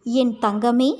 என் தங்கமே,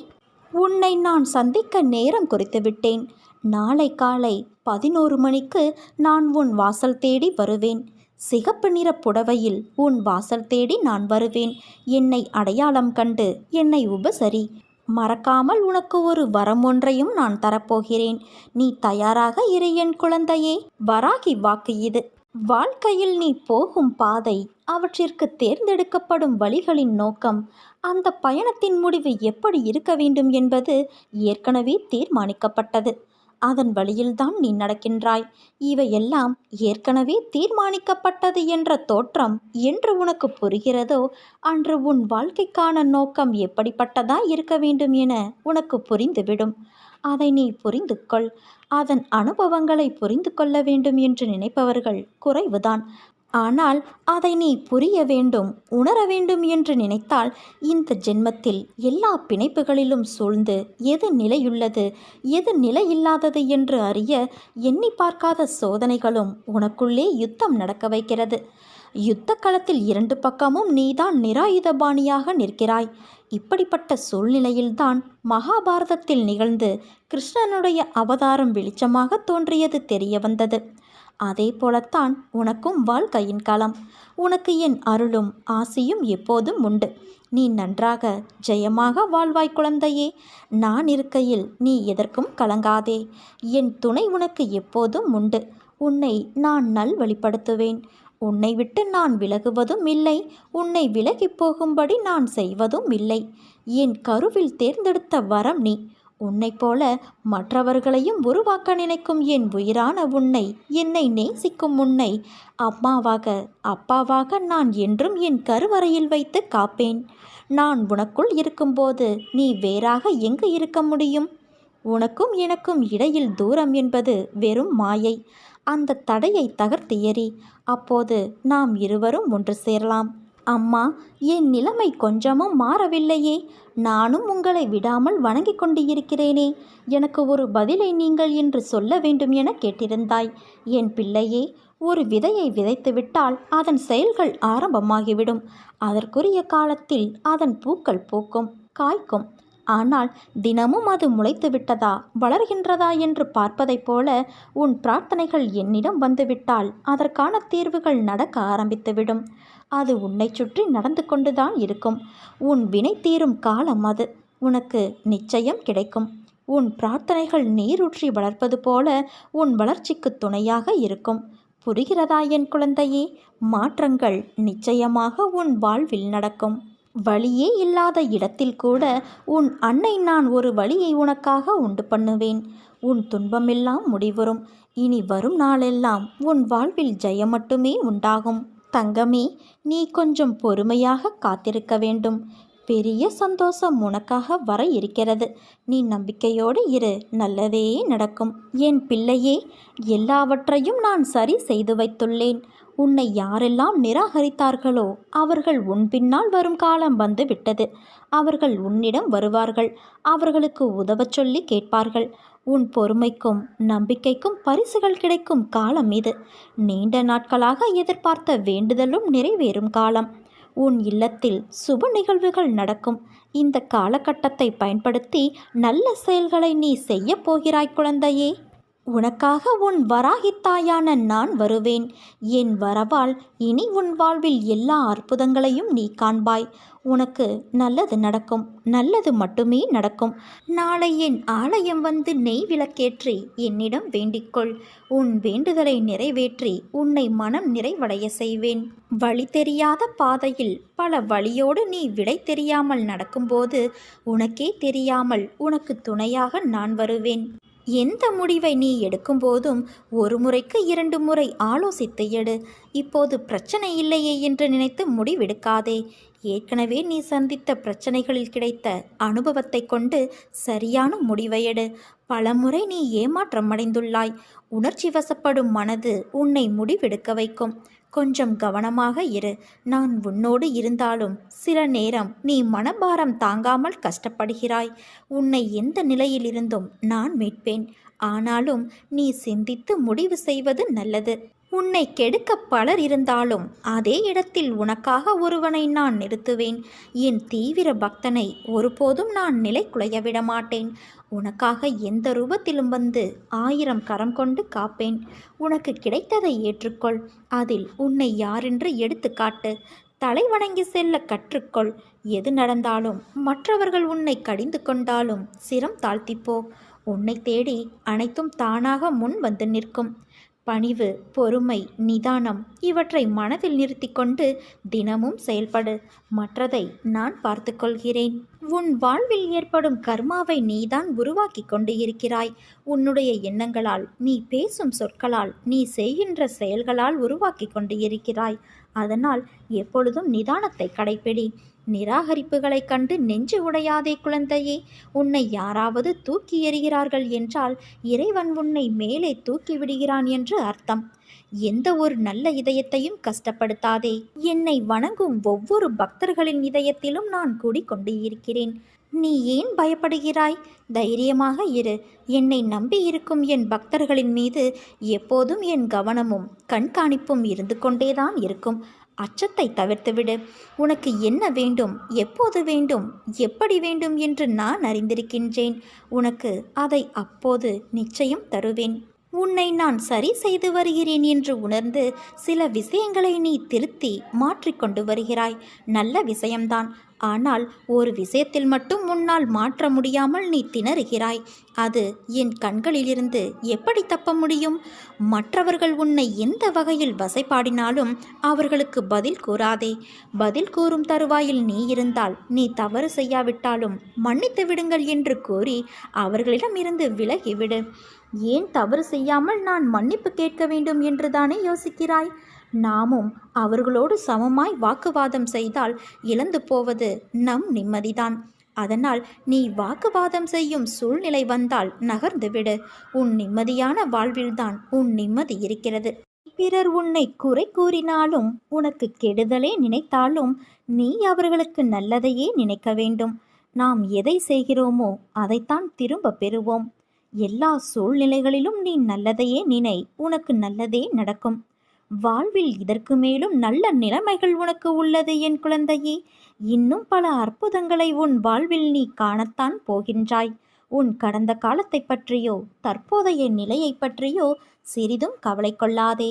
உன்னை நான் சந்திக்க நேரம் குறித்துவிட்டேன். நாளை காலை 11 மணிக்கு நான் உன் வாசல் தேடி வருவேன். சிகப்பு நிற புடவையில் உன் வாசல் தேடி நான் வருவேன். என்னை அடையாளம் கண்டு என்னை உபசரி. மறக்காமல் உனக்கு ஒரு வரம் ஒன்றையும் நான் தரப்போகிறேன். நீ தயாராக இரு என் குழந்தையே. வராகி வாக்கு இது. வாழ்க்கையில் நீ போகும் பாதை, அவற்றிற்கு தேர்ந்தெடுக்கப்படும் வழிகளின் நோக்கம், அந்த பயணத்தின் முடிவு எப்படி இருக்க வேண்டும் என்பது ஏற்கனவே தீர்மானிக்கப்பட்டது. அதன் வழியில்தான் நீ நடக்கின்றாய். இவையெல்லாம் ஏற்கனவே தீர்மானிக்கப்பட்டது என்ற தோற்றம் என்று உனக்கு புரிகிறதோ, அன்று உன் வாழ்க்கைக்கான நோக்கம் எப்படிப்பட்டதாய் இருக்க வேண்டும் என உனக்கு புரிந்துவிடும். அதை நீ புரிந்து கொள். அதன் அனுபவங்களை புரிந்து கொள்ள வேண்டும் என்று நினைப்பவர்கள் குறைவுதான். ஆனால் அதை நீ புரிய வேண்டும், உணர வேண்டும் என்று நினைத்தால் இந்த ஜென்மத்தில் எல்லா பிணைப்புகளிலும் சூழ்ந்து எது நிலையுள்ளது, எது நிலையில்லாதது என்று அறிய எண்ணி பார்க்காத சோதனைகளும் உனக்குள்ளே யுத்தம் நடக்க வைக்கிறது. யுத்த களத்தில் 2 பக்கமும் நீதான் நிராயுதபாணியாக நிற்கிறாய். இப்படிப்பட்ட சூழ்நிலையில்தான் மகாபாரதத்தில் நிகழ்ந்து கிருஷ்ணனுடைய அவதாரம் வெளிச்சமாக தோன்றியது தெரிய வந்தது. அதே போலத்தான் உனக்கும் வாழ்க்கையின் களம். உனக்கு என் அருளும் ஆசியும் எப்போதும் உண்டு. நீ நன்றாக ஜெயமாக வாழ்வாய் குழந்தையே. நான் இருக்கையில் நீ எதற்கும் கலங்காதே. என் துணை உனக்கு எப்போதும் உண்டு. உன்னை நான் நல்வழிப்படுத்துவேன். உன்னை விட்டு நான் விலகுவதும் இல்லை, உன்னை விலகி போகும்படி நான் செய்வதும் இல்லை. என் கருவில் தேர்ந்தெடுத்த வரம் நீ. உன்னை போல மற்றவர்களையும் உருவாக்க நினைக்கும் என் உயிரான உன்னை, என்னை நேசிக்கும் உன்னை அம்மாவாக அப்பாவாக நான் என்றும் என் கருவறையில் வைத்து காப்பேன். நான் உனக்குள் இருக்கும்போது நீ வேறாக எங்கு இருக்க முடியும்? உனக்கும் எனக்கும் இடையில் தூரம் என்பது வெறும் மாயை. அந்த தடையை தகர்த்து எறி. அப்போது நாம் இருவரும் ஒன்று சேரலாம். அம்மா, என் நிலைமை கொஞ்சமும் மாறவில்லையே. நானும் உங்களை விடாமல் வணங்கி கொண்டு இருக்கிறேனே. எனக்கு ஒரு பதிலை நீங்கள் இன்று சொல்ல வேண்டும் என கேட்டிருந்தாய். என் பிள்ளையே, ஒரு விதையை விதைத்துவிட்டால் அதன் செயல்கள் ஆரம்பமாகிவிடும். அதற்குரிய காலத்தில் அதன் பூக்கள் பூக்கும், காய்க்கும். ஆனால் தினமும் அது முளைத்து விட்டதா, வளர்கின்றதா என்று பார்ப்பதைப் போல உன் பிரார்த்தனைகள் என்னிடம் வந்துவிட்டால் அதற்கான தீர்வுகள் நடக்க ஆரம்பித்துவிடும். அது உன்னை சுற்றி நடந்து கொண்டுதான் இருக்கும். உன் வினை தீரும் காலம் அது. உனக்கு நிச்சயம் கிடைக்கும். உன் பிரார்த்தனைகள் நீரூற்றி வளர்ப்பது போல உன் வளர்ச்சிக்கு துணையாக இருக்கும். புரிகிறதா என் குழந்தையே? மாற்றங்கள் நிச்சயமாக உன் வாழ்வில் நடக்கும். வழியே இல்லாத இடத்தில் கூட உன் அன்னை நான் ஒரு வழியை உனக்காக உண்டு பண்ணுவேன். உன் துன்பமெல்லாம் முடிவரும். இனி வரும் நாளெல்லாம் உன் வாழ்வில் ஜெயம் மட்டுமே உண்டாகும். தங்கமே, நீ கொஞ்சம் பொறுமையாக காத்திருக்க வேண்டும். பெரிய சந்தோஷம் உனக்காக வர இருக்கிறது. நீ நம்பிக்கையோடு இரு, நல்லதே நடக்கும். என் பிள்ளையே, எல்லாவற்றையும் நான் சரி செய்து வைத்துள்ளேன். உன்னை யாரெல்லாம் நிராகரித்தார்களோ அவர்கள் உன் பின்னால் வரும் காலம் வந்து விட்டது. அவர்கள் உன்னிடம் வருவார்கள். அவர்களுக்கு உதவச் சொல்லி கேட்பார்கள். உன் பொறுமைக்கும் நம்பிக்கைக்கும் பரிசுகள் கிடைக்கும் காலம் இது. நீண்ட நாட்களாக எதிர்பார்த்த வேண்டுதலும் நிறைவேறும் காலம். உன் இல்லத்தில் சுப நிகழ்வுகள் நடக்கும். இந்த காலகட்டத்தை பயன்படுத்தி நல்ல செயல்களை நீ செய்ய போகிறாய் குழந்தையே. உனக்காக உன் வராகித்தாயான நான் வருவேன். என் வரவால் இனி உன் வாழ்வில் எல்லா அற்புதங்களையும் நீ காண்பாய். உனக்கு நல்லது நடக்கும். நல்லது மட்டுமே நடக்கும். நாளை என் ஆலயம் வந்து நெய் விளக்கேற்றி என்னிடம் வேண்டிக்கொள். உன் வேண்டுதலை நிறைவேற்றி உன்னை மனம் நிறைவடைய செய்வேன். வழி தெரியாத பாதையில் பல வழியோடு நீ விடை தெரியாமல் நடக்கும்போது உனக்கே தெரியாமல் உனக்கு துணையாக நான் வருவேன். எந்த முடிவை நீ எடுக்கும்போதும் 1 முறைக்கு 2 முறை ஆலோசித்து எடு. இப்போது பிரச்சனை இல்லையே என்று நினைத்து முடிவெடுக்காதே. ஏற்கனவே நீ சந்தித்த பிரச்சனைகளில் கிடைத்த அனுபவத்தை கொண்டு சரியான முடிவை எடு. பலமுறை நீ ஏமாற்றம் அடைந்துள்ளாய். உணர்ச்சி வசப்படும் மனது உன்னை முடிவெடுக்க வைக்கும். கொஞ்சம் கவனமாக இரு. நான் உன்னோடு இருந்தாலும் சில நேரம் நீ மனபாரம் தாங்காமல் கஷ்டப்படுகிறாய். உன்னை எந்த நிலையிலிருந்தும் நான் மீட்பேன். ஆனாலும் நீ சிந்தித்து முடிவு செய்வது நல்லது. உன்னை கெடுக்க பலர் இருந்தாலும் அதே இடத்தில் உனக்காக ஒருவனை நான் நிறுத்துவேன். என் தீவிர பக்தனை ஒருபோதும் நான் நிலை குலைய விட மாட்டேன். உனக்காக எந்த ரூபத்திலும் வந்து 1000 கரம் கொண்டு காப்பேன். உனக்கு கிடைத்ததை ஏற்றுக்கொள். அதில் உன்னை யாரென்று எடுத்து காட்டு. தலை வணங்கி செல்ல கற்றுக்கொள். எது நடந்தாலும், மற்றவர்கள் உன்னை கடிந்து கொண்டாலும் சிரம் தாழ்த்திப்போ. உன்னை தேடி அனைத்தும் தானாக முன் வந்து நிற்கும். பணிவு, பொறுமை, நிதானம் இவற்றை மனதில் நிறுத்தி கொண்டு தினமும் செயல்படு. மற்றதை நான் பார்த்து கொள்கிறேன். உன் வாழ்வில் ஏற்படும் கர்மாவை நீதான் உருவாக்கி கொண்டு இருக்கிறாய். உன்னுடைய எண்ணங்களால், நீ பேசும் சொற்களால், நீ செய்கின்ற செயல்களால் உருவாக்கி கொண்டு இருக்கிறாய். அதனால் எப்பொழுதும் நிதானத்தை கடைப்பிடி. நிராகரிப்புகளைக் கண்டு நெஞ்சு உடையாதே குழந்தையே. உன்னை யாராவது தூக்கி எறிகிறார்கள் என்றால் இறைவன் உன்னை மேலே தூக்கி விடுகிறான் என்று அர்த்தம். எந்த ஒரு நல்ல இதயத்தையும் கஷ்டப்படுத்தாதே. என்னை வணங்கும் ஒவ்வொரு பக்தர்களின் இதயத்திலும் நான் கூடிக்கொண்டு இருக்கிறேன். நீ ஏன் பயப்படுகிறாய்? தைரியமாக இரு. என்னை நம்பி இருக்கும் என் பக்தர்களின் மீது எப்போதும் என் கவனமும் கண்காணிப்பும் இருந்து கொண்டேதான் இருக்கும். அச்சத்தை தவிர்த்துவிடு. உனக்கு என்ன வேண்டும், எப்போது வேண்டும், எப்படி வேண்டும் என்று நான் அறிந்திருக்கின்றேன். உனக்கு அதை அப்போது நிச்சயம் தருவேன். உன்னை நான் சரி செய்து வருகிறேன் என்று உணர்ந்து சில விஷயங்களை நீ திருத்தி மாற்றிக்கொண்டு வருகிறாய். நல்ல விஷயம்தான். ஆனால் ஒரு விஷயத்தில் மட்டும் உன்னால் மாற்ற முடியாமல் நீ திணறுகிறாய். அது என் கண்களிலிருந்து எப்படி தப்ப முடியும்? மற்றவர்கள் உன்னை எந்த வகையில் வசைபாடினாலும் அவர்களுக்கு பதில் கூறாதே. பதில் கூறும் தருவாயில் நீ இருந்தால், நீ தவறு செய்யாவிட்டாலும் மன்னித்து விடுங்கள் என்று கூறி அவர்களிடமிருந்து விலகிவிடு. ஏன் தவறு செய்யாமல் நான் மன்னிப்பு கேட்க வேண்டும் என்று தானே யோசிக்கிறாய்? நாமும் அவர்களோடு சமமாய் வாக்குவாதம் செய்தால் இழந்து போவது நம் நிம்மதிதான். அதனால் நீ வாக்குவாதம் செய்யும் சூழ்நிலை வந்தால் நகர்ந்துவிடு. உன் நிம்மதியான வாழ்வில்தான் உன் நிம்மதி இருக்கிறது. பிறர் உன்னை குறை கூறினாலும், உனக்கு கெடுதலே நினைத்தாலும் நீ அவர்களுக்கு நல்லதையே நினைக்க வேண்டும். நாம் எதை செய்கிறோமோ அதைத்தான் திரும்ப பெறுவோம். எல்லா சூழ்நிலைகளிலும் நீ நல்லதையே நினை. உனக்கு நல்லதே நடக்கும். வாழ்வில் இதற்கு மேலும் நல்ல நிலைமைகள் உனக்கு உள்ளது என் குழந்தையே. இன்னும் பல அற்புதங்களை உன் வாழ்வில் நீ காணத்தான் போகின்றாய். உன் கடந்த காலத்தை பற்றியோ தற்போதைய நிலையை பற்றியோ சிறிதும் கவலை கொள்ளாதே.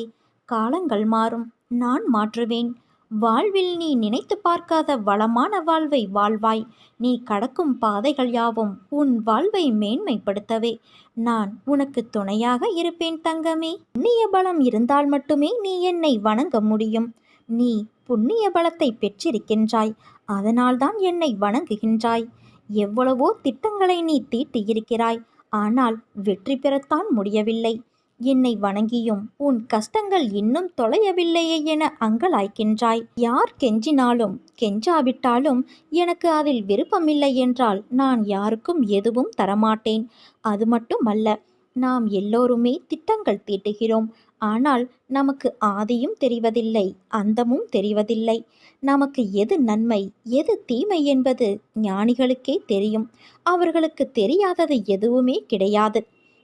காலங்கள் மாறும், நான் மாற்றுவேன். வாழ்வில் நீ நினைத்து பார்க்காத வளமான வாழ்வை வாழ்வாய். நீ கடக்கும் பாதைகள் யாவும் உன் வாழ்வை மேன்மைப்படுத்தவே. நான் உனக்கு துணையாக இருப்பேன் தங்கமே. புண்ணிய பலம் இருந்தால் மட்டுமே நீ என்னை வணங்க முடியும். நீ புண்ணிய பலத்தை பெற்றிருக்கின்றாய். அதனால்தான் என்னை வணங்குகின்றாய். எவ்வளவோ திட்டங்களை நீ தீட்டியிருக்கிறாய். ஆனால் வெற்றி பெறத்தான் முடியவில்லை. என்னை வணங்கியும் உன் கஷ்டங்கள் இன்னும் தொலையவில்லையே என அங்கலாய்க்கின்றாய். யார் கெஞ்சினாலும் கெஞ்சாவிட்டாலும் எனக்கு அதில் விருப்பமில்லை என்றால் நான் யாருக்கும் எதுவும் தரமாட்டேன். அது மட்டுமல்ல, நாம் எல்லோருமே திட்டங்கள் தீட்டுகிறோம். ஆனால் நமக்கு ஆதியும் தெரிவதில்லை, அந்தமும் தெரிவதில்லை. நமக்கு எது நன்மை, எது தீமை என்பது ஞானிகளுக்கே தெரியும். அவர்களுக்கு தெரியாதது எதுவுமே கிடையாது.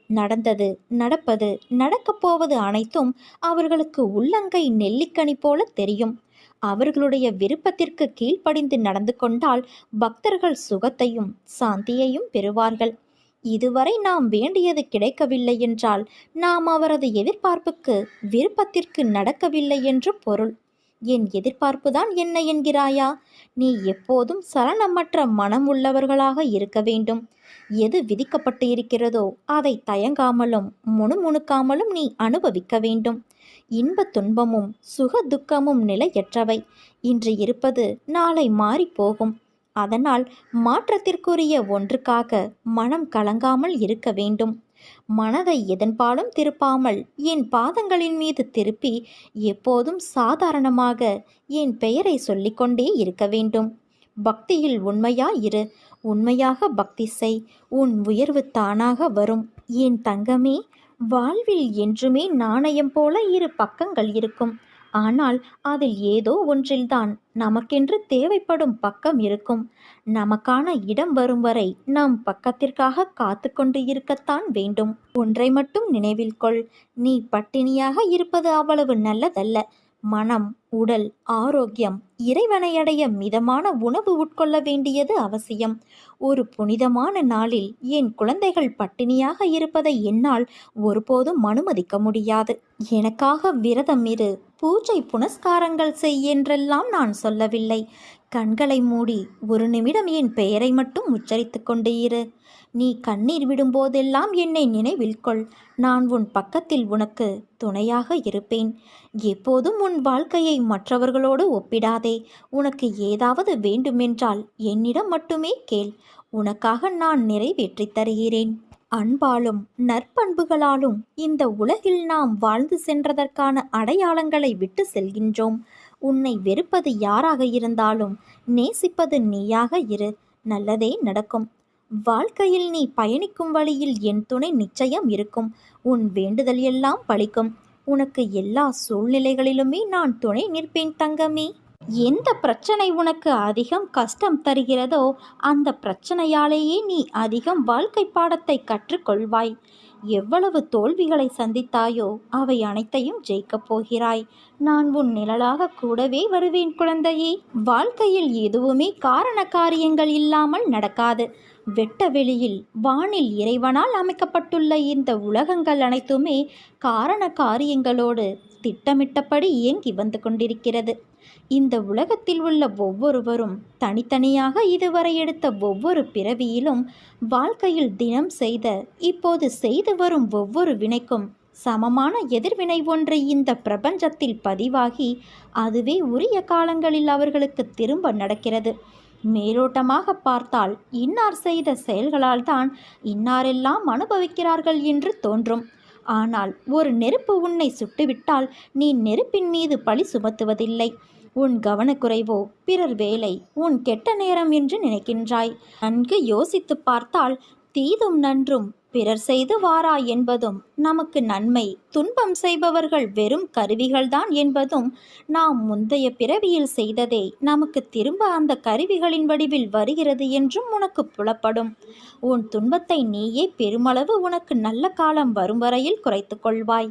நடந்தது, நடப்பது, நடக்கப் போவது அனைத்தும் அவர்களுக்கு உள்ளங்கை நெல்லிக்கனி போல தெரியும். அவர்களுடைய விருப்பத்திற்கு கீழ்ப்படிந்து நடந்து கொண்டால் பக்தர்கள் சுகத்தையும் சாந்தியையும் பெறுவார்கள். இதுவரை நாம் வேண்டியது கிடைக்கவில்லை என்றால் நாம் அவரது எதிர்பார்ப்புக்கு, விருப்பத்திற்கு நடக்கவில்லை என்று பொருள். என் எதிர்பார்ப்புதான் என்ன என்கிறாயா? நீ எப்போதும் சலனமற்ற மனம் உள்ளவர்களாக இருக்க வேண்டும். எது விதிக்கப்பட்டு இருக்கிறதோ அதை தயங்காமலும் முணுமுணுக்காமலும் நீ அனுபவிக்க வேண்டும். இன்ப துன்பமும் சுக துக்கமும் நிலையற்றவை. இன்று இருப்பது நாளை மாறிப்போகும். அதனால் மாற்றத்திற்குரிய ஒன்றுக்காக மனம் கலங்காமல் இருக்க வேண்டும். மனதை எதன்பாலும் திருப்பாமல் என் பாதங்களின் மீது திருப்பி எப்போதும் சாதாரணமாக என் பெயரை சொல்லிக்கொண்டே இருக்க வேண்டும். பக்தியில் உண்மையாயிரு. உண்மையாக பக்தி செய். உன் உயர்வு தானாக வரும். என் தங்கமே, வாழ்வில் என்றுமே நாணயம் போல இரு பக்கங்கள் இருக்கும். ஆனால் அதில் ஏதோ ஒன்றில்தான் நமக்கென்று தேவைப்படும் பக்கம் இருக்கும். நமக்கான இடம் வரும் வரை நம் பக்கத்திற்காக காத்து கொண்டு இருக்கத்தான் வேண்டும். ஒன்றை மட்டும் நினைவில் கொள், நீ பட்டினியாக இருப்பது அவ்வளவு நல்லதல்ல. மனம், உடல் ஆரோக்கியம் இறைவனை அடைய மிதமான உணவு உட்கொள்ள வேண்டியது அவசியம். ஒரு புனிதமான நாளில் என் குழந்தைகள் பட்டினியாக இருப்பதை என்னால் ஒருபோதும் அனுமதிக்க முடியாது. எனக்காக விரதம் இரு, பூஜை புனஸ்காரங்கள் செய் என்றெல்லாம் நான் சொல்லவில்லை. கண்களை மூடி ஒரு நிமிடம் என் பெயரை மட்டும் உச்சரித்து கொண்டு இரு. நீ கண்ணீர் விடும்போதெல்லாம் என்னை நினைவில் கொள். நான் உன் பக்கத்தில் உனக்கு துணையாக இருப்பேன். எப்போதும் உன் வாழ்க்கையை மற்றவர்களோடு ஒப்பிடாதே. உனக்கு ஏதாவது வேண்டுமென்றால் என்னிடம் மட்டுமே கேள். உனக்காக நான் நிறைவேற்றி தருகிறேன். அன்பாலும் நற்பண்புகளாலும் இந்த உலகில் நாம் வாழ்ந்து சென்றதற்கான அடையாளங்களை விட்டு செல்கின்றோம். உன்னை வெறுப்பது யாராக இருந்தாலும் நேசிப்பது நீயாக இரு. நல்லதே நடக்கும். வாழ்க்கையில் நீ பயணிக்கும் வழியில் என் துணை நிச்சயம் இருக்கும். உன் வேண்டுதல் எல்லாம் பலிக்கும். உனக்கு எல்லா சூழ்நிலைகளிலுமே நான் துணை நிற்பேன் தங்கமே. எந்த பிரச்சனை உனக்கு அதிகம் கஷ்டம் தருகிறதோ அந்த பிரச்சனையாலேயே நீ அதிகம் வாழ்க்கை பாடத்தை கற்றுக்கொள்வாய். எவ்வளவு தோல்விகளை சந்தித்தாயோ அவை அனைத்தையும் ஜெயிக்கப் போகிறாய். நான் உன் நிழலாக கூடவே வருவேன் குழந்தையே. வாழ்க்கையில் எதுவுமே காரண காரியங்கள் இல்லாமல் நடக்காது. வெட்ட வெளியில் வானில் இறைவனால் அமைக்கப்பட்டுள்ள இந்த உலகங்கள் அனைத்துமே காரண காரியங்களோடு திட்டமிட்டபடி இயங்கி வந்து கொண்டிருக்கிறது. இந்த உலகத்தில் உள்ள ஒவ்வொருவரும் தனித்தனியாக இதுவரை எடுத்த ஒவ்வொரு பிறவியிலும் வாழ்க்கையில் தினம் செய்த, இப்போது செய்து வரும் ஒவ்வொரு வினைக்கும் சமமான எதிர்வினை ஒன்று இந்த பிரபஞ்சத்தில் பதிவாகி அதுவே உரிய காலங்களில் அவர்களுக்கு திரும்ப நடக்கிறது. மேலோட்டமாக பார்த்தால் இன்னார் செய்த செயல்களால் தான் இன்னாரெல்லாம் அனுபவிக்கிறார்கள் என்று தோன்றும். ஆனால் ஒரு நெருப்பு உன்னை சுட்டுவிட்டால் நீ நெருப்பின் மீது பழி சுமத்துவதில்லை. உன் கவனக்குறைவோ பிறர் வேலை, உன் கெட்ட நேரம் என்று நினைக்கின்றாய். நன்கு யோசித்து பார்த்தால் தீதும் நன்றும் பிறர் செய்து வாரா என்பதும், நமக்கு நன்மை துன்பம் செய்பவர்கள் வெறும் கருவிகள்தான் என்பதும், நாம் முந்தைய பிறவியில் செய்ததே நமக்கு திரும்ப அந்த கருவிகளின் வடிவில் வருகிறது என்றும் உனக்கு புலப்படும். உன் துன்பத்தை நீயே பெருமளவு உனக்கு நல்ல காலம் வரும் வரையில் குறைத்து கொள்வாய்.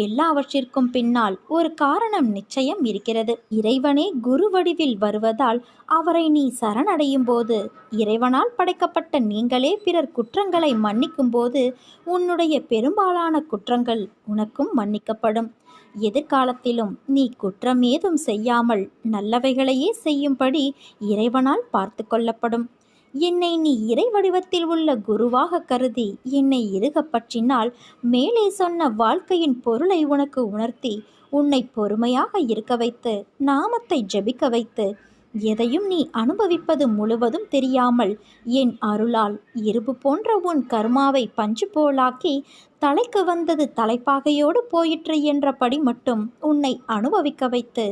எல்லாவற்றிற்கும் பின்னால் ஒரு காரணம் நிச்சயம் இருக்கிறது. இறைவனே குரு வடிவில் வருவதால் அவரை நீ சரணடையும் போது, இறைவனால் படைக்கப்பட்ட நீங்களே பிறர் குற்றங்களை மன்னிக்கும் போது உன்னுடைய பெரும்பாலான குற்றங்கள் உனக்கும் மன்னிக்கப்படும். எதிர்காலத்திலும் நீ குற்றம் ஏதும் செய்யாமல் நல்லவைகளையே செய்யும்படி இறைவனால் பார்த்து கொள்ளப்படும். என்னை நீ இறை வடிவத்தில் உள்ள குருவாக கருதி என்னை இறுக பற்றினால், மேலே சொன்ன வாழ்க்கையின் பொருளை உனக்கு உணர்த்தி உன்னை பொறுமையாக இருக்க வைத்து நாமத்தை ஜபிக்க வைத்து, எதையும் நீ அனுபவிப்பது முழுவதும் தெரியாமல் என் அருளால் இரும்பு போன்ற உன் கர்மாவை பஞ்சு போலாக்கி தலைக்கு வந்தது தலைப்பாகையோடு போயிற்று என்றபடி மட்டும் உன்னை அனுபவிக்க வைத்து,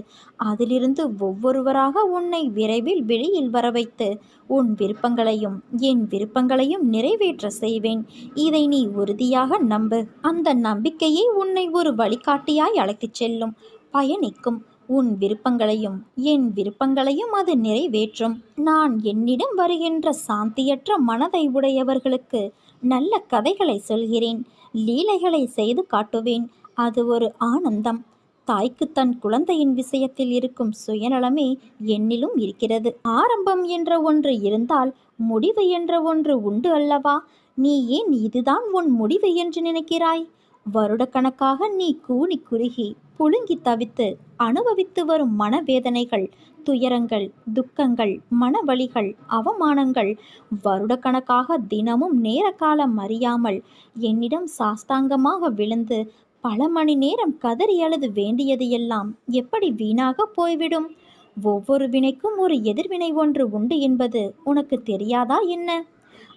அதிலிருந்து ஒவ்வொருவராக உன்னை விரைவில் வெளியில் வர வைத்து உன் விருப்பங்களையும் என் விருப்பங்களையும் நிறைவேற்ற செய்வேன். இதை நீ உறுதியாக நம்பு. அந்த நம்பிக்கையே உன்னை ஒரு வழிகாட்டியாய் அழைத்துச் செல்லும், பயணிக்கும். உன் விருப்பங்களையும் என் விருப்பங்களையும் அது நிறைவேற்றும். நான் என்னிடம் வருகின்ற சாந்தியற்ற மனதை உடையவர்களுக்கு நல்ல கதைகளை சொல்கிறேன், லீலைகளை செய்து காட்டுவேன். அது ஒரு ஆனந்தம். தாய்க்கு தன் குழந்தையின் விஷயத்தில் இருக்கும் சுயநலமே என்னிலும் இருக்கிறது. ஆரம்பம் என்ற ஒன்று இருந்தால் முடிவு என்ற ஒன்று உண்டு அல்லவா? நீ ஏன் இதுதான் உன் முடிவு என்று நினைக்கிறாய்? வருடக்கணக்காக நீ கூனி குறுகி புழுங்கி தவித்து அனுபவித்து வரும் மனவேதனைகள், துயரங்கள், துக்கங்கள், மனவலிகள், அவமானங்கள், வருடக்கணக்காக தினமும் நேர காலம் அறியாமல் என்னிடம் சாஸ்தாங்கமாக விழுந்து பல மணி நேரம் கதறி அழுது வேண்டியது எல்லாம் எப்படி வீணாக போய்விடும்? ஒவ்வொரு வினைக்கும் ஒரு எதிர்வினை ஒன்று உண்டு என்பது உனக்கு தெரியாதா என்ன?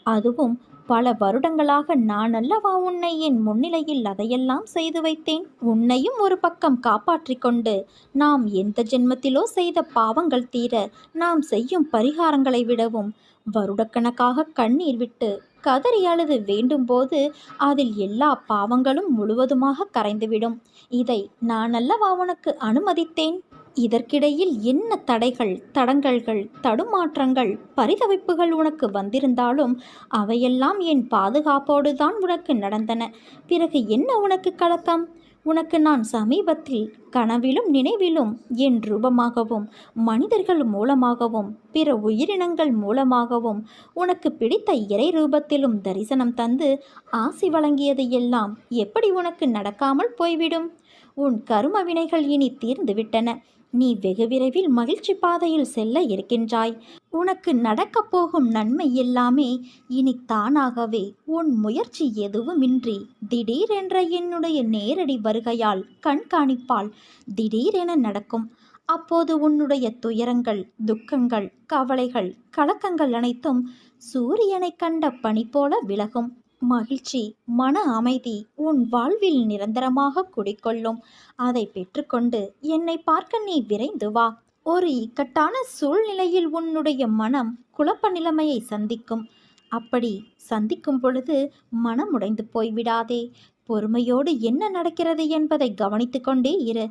அதுவும் பல வருடங்களாக நான் அல்லவா உன்னை என் முன்னிலையில் அதையெல்லாம் செய்து வைத்தேன். உன்னையும் ஒரு பக்கம் காப்பாற்றி கொண்டு, நாம் எந்த ஜென்மத்திலோ செய்த பாவங்கள் தீர நாம் செய்யும் பரிகாரங்களை விடவும் வருடக்கணக்காக கண்ணீர் விட்டு கதறி அழுது வேண்டும்போது அதில் எல்லா பாவங்களும் முழுவதுமாக கரைந்துவிடும். இதை நான் அல்லவா உனக்கு அனுமதித்தேன்? இதற்கிடையில் என்ன தடைகள், தடங்கல்கள், தடுமாற்றங்கள், பரிதவிப்புகள் உனக்கு வந்திருந்தாலும் அவையெல்லாம் என் பாதுகாப்போடு தான் உனக்கு நடந்தன. பிறகு என்ன உனக்கு கலக்கம்? உனக்கு நான் சமீபத்தில் கனவிலும் நினைவிலும் என் ரூபமாகவும் மனிதர்கள் மூலமாகவும் பிற உயிரினங்கள் மூலமாகவும் உனக்கு பிடித்த இறை ரூபத்திலும் தரிசனம் தந்து ஆசி வழங்கியது எல்லாம் எப்படி உனக்கு நடக்காமல் போய்விடும்? உன் கரும வினைகள் இனி தீர்ந்துவிட்டன. நீ வெகு விரைவில் மகிழ்ச்சி பாதையில் செல்ல இருக்கின்றாய். உனக்கு நடக்கப் போகும் நன்மை எல்லாமே இனி தானாகவே உன் முயற்சி எதுவுமின்றி திடீரென்ற என்னுடைய நேரடி வருகையால் கண்காணிப்பால் திடீரென நடக்கும். அப்போது உன்னுடைய துயரங்கள், துக்கங்கள், கவலைகள், கலக்கங்கள் அனைத்தும் சூரியனை கண்ட பனி போல விலகும். மகிழ்ச்சி, மன அமைதி உன் வாழ்வில் நிரந்தரமாக குடிக்கொள்ளும். அதை பெற்றுக்கொண்டு என்னை பார்க்க நீ விரைந்து வா. ஒரு இக்கட்டான சூழ்நிலையில் உன்னுடைய மனம் குழப்ப நிலைமையை சந்திக்கும். அப்படி சந்திக்கும் பொழுது மனமுடைந்து போய்விடாதே. பொறுமையோடு என்ன நடக்கிறது என்பதை கவனித்து கொண்டே இரு.